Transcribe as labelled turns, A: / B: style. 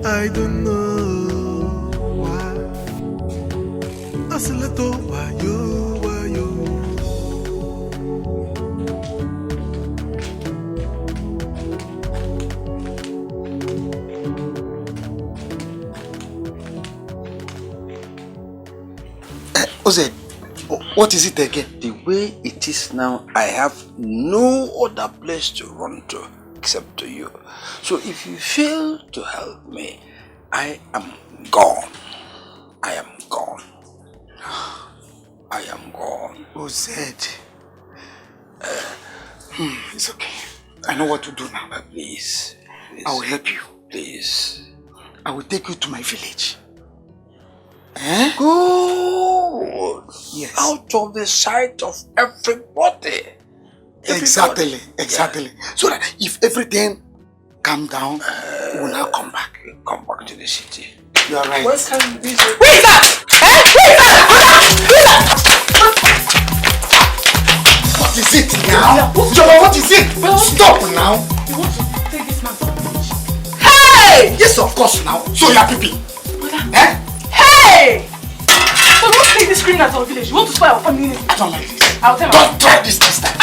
A: I don't know why. Asilato, why you, why you?
B: Oze, what is it again? The way it is now, I have no other place to run to except to you. So if you fail to help me, I am gone. I am gone. I am gone.
C: Oze, it's okay. I know what to do now.
B: Please.
C: I will help you.
B: Please.
C: I will take you to my village.
B: Good.
C: Yes.
B: Out of the sight of everybody.
C: Exactly. Yeah. So that if everything calm down, we will now come back.
B: Come back to the city.
C: You are right.
B: Where can we
D: Who is that?
C: What is it now? Joe, what is it? Stop now.
D: You want to take this man to the village?
C: Hey! Yes, of course now. So you are peeping.
D: Hey! So don't take this criminal to the village. You want to spoil our family name.
C: I don't like this.
D: I'll tell you.
C: Don't try this time.